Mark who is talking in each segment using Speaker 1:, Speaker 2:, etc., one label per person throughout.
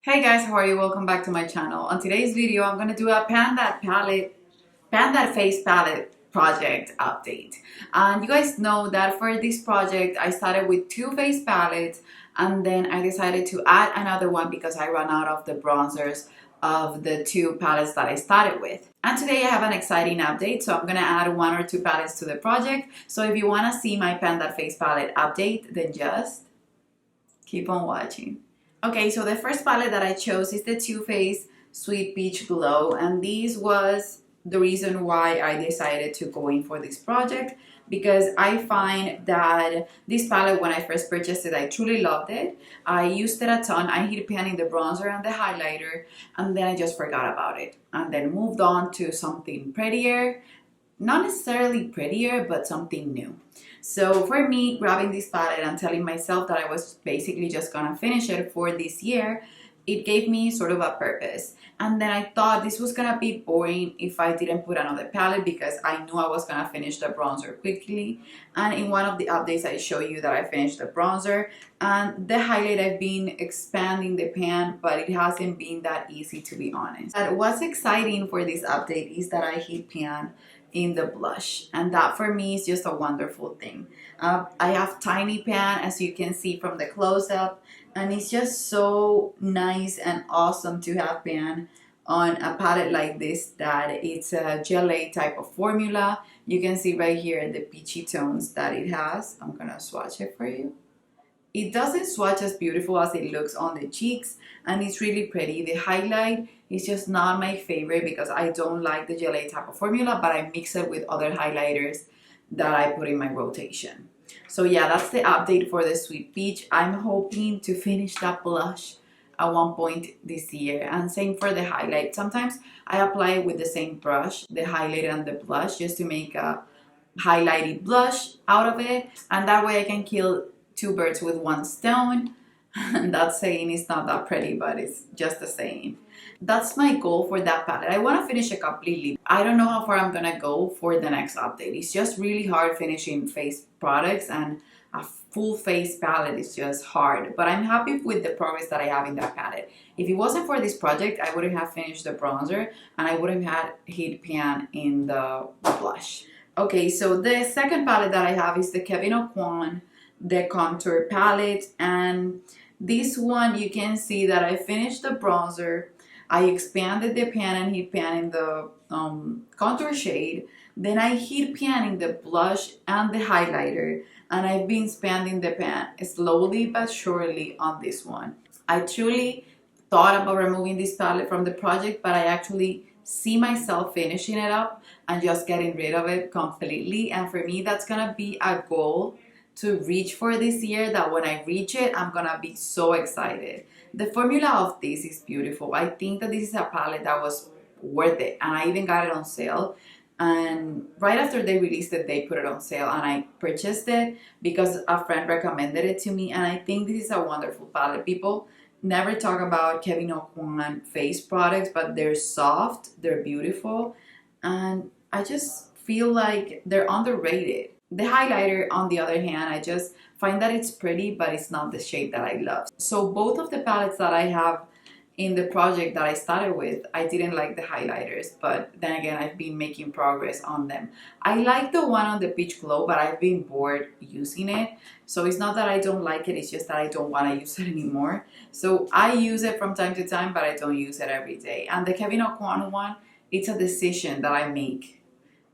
Speaker 1: Hey guys, how are you? Welcome back to my channel. On today's video, I'm gonna do a Pan That Face palette project update. And you guys know that for this project, I started with two face palettes and then I decided to add another one because I ran out of the bronzers of the two palettes that I started with. And today I have an exciting update, so I'm gonna add one or two palettes to the project. So if you wanna see my Pan That Face palette update, then just keep on watching. Okay, so the first palette that I chose is the Too Faced Sweet Peach Glow, and this was the reason why I decided to go in for this project, because I find that this palette, when I first purchased it, I truly loved it. I used it a ton. I hit pan in the bronzer and the highlighter, and then I just forgot about it and then moved on to something prettier. Not necessarily prettier, but something new. So for me, grabbing this palette and telling myself that I was basically just gonna finish it for this year, it gave me sort of a purpose. And then I thought this was gonna be boring if I didn't put another palette, because I knew I was gonna finish the bronzer quickly. And in one of the updates, I show you that I finished the bronzer. And the highlight, I've been expanding the pan, but it hasn't been that easy, to be honest. But what's exciting for this update is that I hit pan in the blush, and that for me is just a wonderful thing. I have tiny pan, as you can see from the close-up, and it's just so nice and awesome to have pan on a palette like this, that it's a gelée type of formula. You can see right here the peachy tones that it has. I'm gonna swatch it for you. It doesn't swatch as beautiful as it looks on the cheeks, and it's really pretty. The highlight is just not my favorite because I don't like the gelée type of formula, but I mix it with other highlighters that I put in my rotation. So yeah, that's the update for the Sweet Peach. I'm hoping to finish that blush at one point this year, and same for the highlight. Sometimes I apply it with the same brush, the highlight and the blush, just to make a highlighted blush out of it, and that way I can kill two birds with one stone. And that saying is not that pretty, but it's just a saying. That's my goal for that palette. I want to finish it completely. I don't know how far I'm gonna go for the next update. It's just really hard finishing face products, and a full face palette is just hard. But I'm happy with the progress that I have in that palette. If it wasn't for this project, I wouldn't have finished the bronzer, and I wouldn't have hit pan in the blush. Okay, so the second palette that I have is the Kevyn Aucoin, the contour palette, and this one, you can see that I finished the bronzer. I expanded the pan and hit pan in the contour shade. Then I hit pan in the blush and the highlighter, and I've been expanding the pan slowly but surely on this one. I truly thought about removing this palette from the project, but I actually see myself finishing it up and just getting rid of it completely. And for me, that's gonna be a goal to reach for this year, that when I reach it, I'm gonna be so excited. The formula of this is beautiful. I think that this is a palette that was worth it, and I even got it on sale. And right after they released it, they put it on sale, and I purchased it because a friend recommended it to me. And I think this is a wonderful palette. People never talk about Kevyn Aucoin face products, but they're soft, they're beautiful, and I just feel like they're underrated. The highlighter, on the other hand, I just find that it's pretty, but it's not the shade that I love. So both of the palettes that I have in the project that I started with, I didn't like the highlighters, but then again, I've been making progress on them. I like the one on the Peach Glow, but I've been bored using it. So it's not that I don't like it, it's just that I don't want to use it anymore. So I use it from time to time, but I don't use it every day. And the Kevyn Aucoin one, it's a decision that I make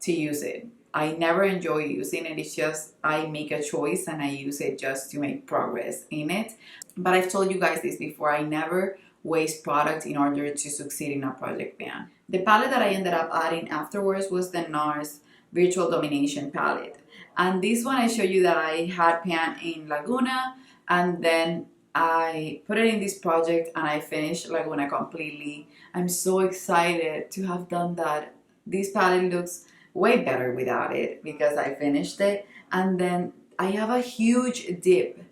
Speaker 1: to use it. I never enjoy using it. It's just I make a choice and I use it just to make progress in it. But I've told you guys this before, I never waste product in order to succeed in a project pan. The palette that I ended up adding afterwards was the Nars Virtual Domination palette. And this one, I show you that I had pan in Laguna, and then I put it in this project and I finished Laguna completely. I'm so excited to have done that. This palette looks way better without it because I finished it. And then I have a huge dip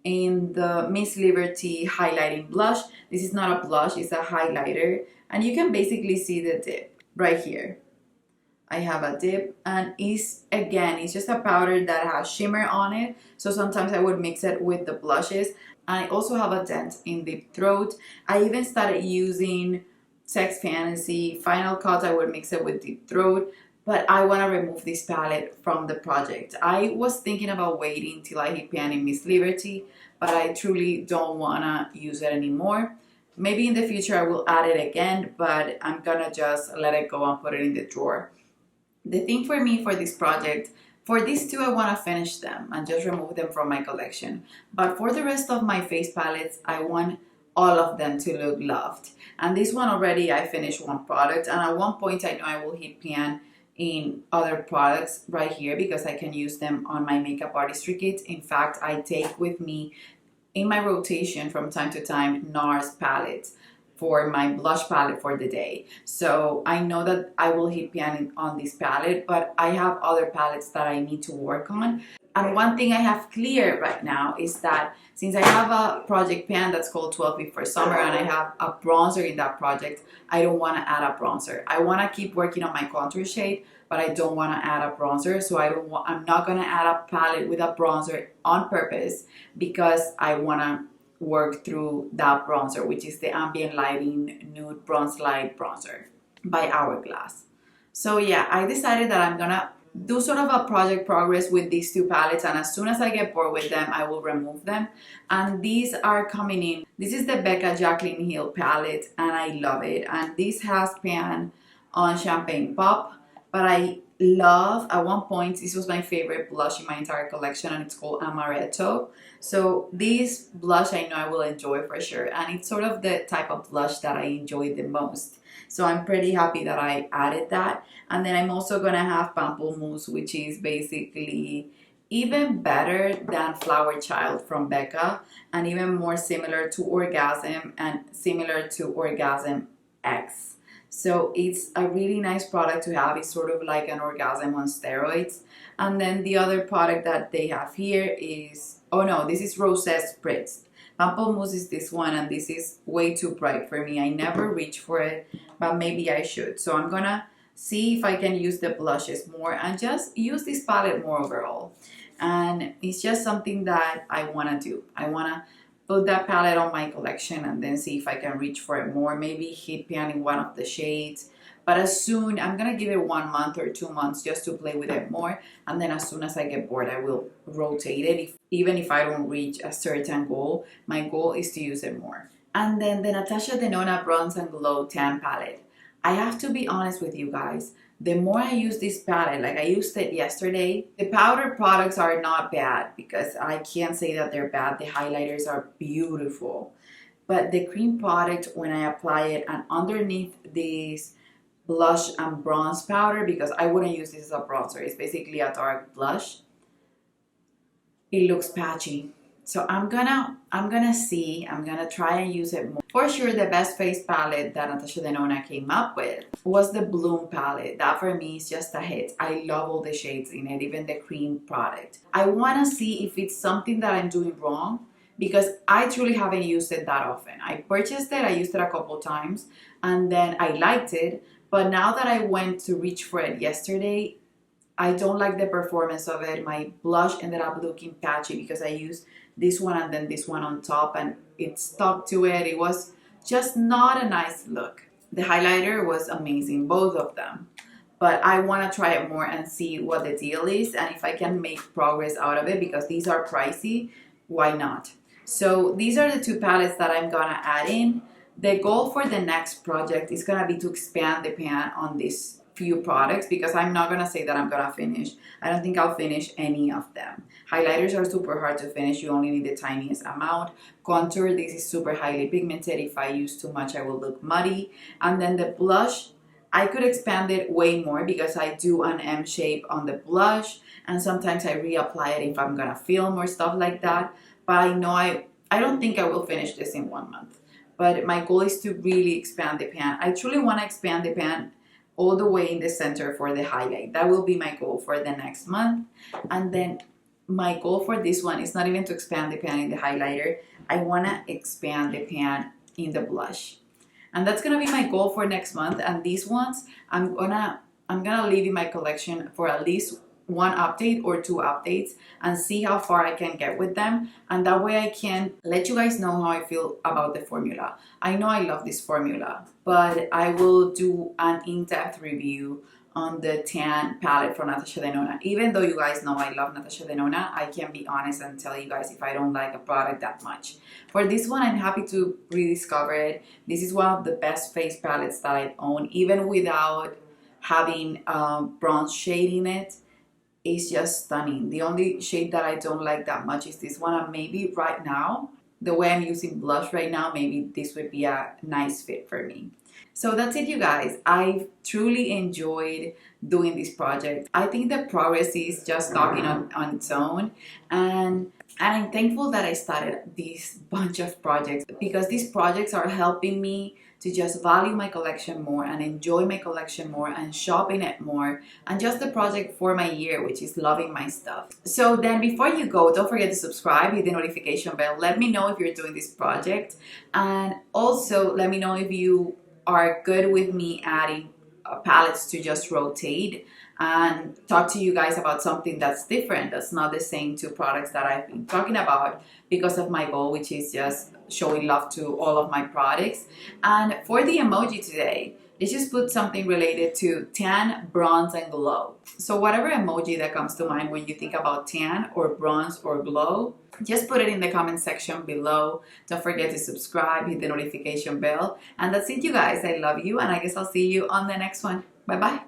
Speaker 1: in the Miss Liberty highlighting blush. This is not a blush, it's a highlighter, and you can basically see the dip right here. I have a dip, and it's just a powder that has shimmer on it, so sometimes I would mix it with the blushes. I also have a dent in the throat. I even started using Sex Fantasy Final Cut. I would mix it with Deep Throat, but I want to remove this palette from the project. I was thinking about waiting till I hit pan in Miss Liberty, but I truly don't want to use it anymore. Maybe in the future I will add it again, but I'm gonna just let it go and put it in the drawer. The thing for me for this project, for these two, I want to finish them and just remove them from my collection. But for the rest of my face palettes, I want all of them to look loved. And this one already, I finished one product. And at one point, I know I will hit pan in other products right here because I can use them on my makeup artistry kits. In fact, I take with me in my rotation from time to time Nars palettes for my blush palette for the day. So I know that I will hit pan on this palette, but I have other palettes that I need to work on. And one thing I have clear right now is that since I have a project pan that's called 12 Week for Summer and I have a bronzer in that project, I don't want to add a bronzer. I want to keep working on my contour shade, but I don't want to add a bronzer. So I'm not going to add a palette with a bronzer on purpose because I want to work through that bronzer, which is the Ambient Lighting Nude Bronze Light Bronzer by Hourglass. So yeah, I decided that I'm gonna do sort of a project progress with these two palettes, and as soon as I get bored with them, I will remove them. And these are coming in. This is the BECCA Jaclyn Hill palette, and I love it. And this has pan on Champagne Pop, but I love, at one point, this was my favorite blush in my entire collection, and it's called Amaretto. So this blush I know I will enjoy for sure, and it's sort of the type of blush that I enjoy the most. So I'm pretty happy that I added that. And then I'm also gonna have Pamplemousse, which is basically even better than Flower Child from BECCA, and even more similar to Orgasm and similar to Orgasm X. So it's a really nice product to have. It's sort of like an orgasm on steroids. And then the other product that they have here is, oh no, this is Rosette Spritz. Pamplemousse is this one, and this is way too bright for me. I never reach for it, but maybe I should. So I'm gonna see if I can use the blushes more and just use this palette more overall. And it's just something that I wanna do. I wanna put that palette on my collection and then see if I can reach for it more. Maybe hit pan in one of the shades. But as soon, I'm gonna give it 1 month or 2 months just to play with it more. And then as soon as I get bored, I will rotate it. Even if I don't reach a certain goal, my goal is to use it more. And then the NATASHA Denona Bronze and Glow Tan Palette. I have to be honest with you guys. The more I use this palette, like I used it yesterday, the powder products are not bad because I can't say that they're bad. The highlighters are beautiful. But the cream product, when I apply it and underneath this blush and bronze powder, because I wouldn't use this as a bronzer, it's basically a dark blush, it looks patchy. So I'm gonna try and use it more. For sure, the best face palette that NATASHA Denona came up with was the Bloom palette. That for me is just a hit. I love all the shades in it, even the cream product. I wanna see if it's something that I'm doing wrong because I truly haven't used it that often. I purchased it, I used it a couple times, and then I liked it. But now that I went to reach for it yesterday, I don't like the performance of it. My blush ended up looking patchy because I used this one and then this one on top and it stuck to it. It was just not a nice look. The highlighter was amazing, both of them. But I want to try it more and see what the deal is and if I can make progress out of it because these are pricey, why not? So these are the two palettes that I'm gonna add in. The goal for the next project is gonna be to expand the pan on these few products because I'm not gonna say that I'm gonna finish. I don't think I'll finish any of them. Highlighters are super hard to finish. You only need the tiniest amount. Contour, this is super highly pigmented. If I use too much, I will look muddy. And then the blush, I could expand it way more because I do an M shape on the blush and sometimes I reapply it if I'm gonna film or stuff like that. But I know I don't think I will finish this in 1 month. But my goal is to really expand the pan. I truly want to expand the pan all the way in the center for the highlight. That will be my goal for the next month. And then my goal for this one is not even to expand the pan in the highlighter. I want to expand the pan in the blush. And that's going to be my goal for next month. And these ones, I'm gonna leave in my collection for at least one update or two updates and see how far I can get with them, and that way I can let you guys know how I feel about the formula. I know I love this formula, but I will do an in-depth review on the tan palette from NATASHA DENONA. Even though you guys know I love NATASHA DENONA, I can be honest and tell you guys if I don't like a product that much. For this one, I'm happy to rediscover it. This is one of the best face palettes that I own, even without having bronze shade in it. It's just stunning. The only shade that I don't like that much is this one, and maybe right now, the way I'm using blush right now, maybe this would be a nice fit for me. So that's it, you guys. I've truly enjoyed doing this project. I think the progress is just talking on its own, and I'm thankful that I started this bunch of projects, because these projects are helping me to just value my collection more and enjoy my collection more and shop in it more, and just the project for my year, which is loving my stuff. So then before you go, don't forget to subscribe, hit the notification bell. Let me know if you're doing this project, and also let me know if you are good with me adding palettes to just rotate, and talk to you guys about something that's different, that's not the same two products that I've been talking about, because of my goal, which is just showing love to all of my products. And for the emoji today, let's just put something related to tan, bronze, and glow. So whatever emoji that comes to mind when you think about tan or bronze or glow, just put it in the comment section below. Don't forget to subscribe, hit the notification bell. And that's it, you guys. I love you, and I guess I'll see you on the next one. Bye bye.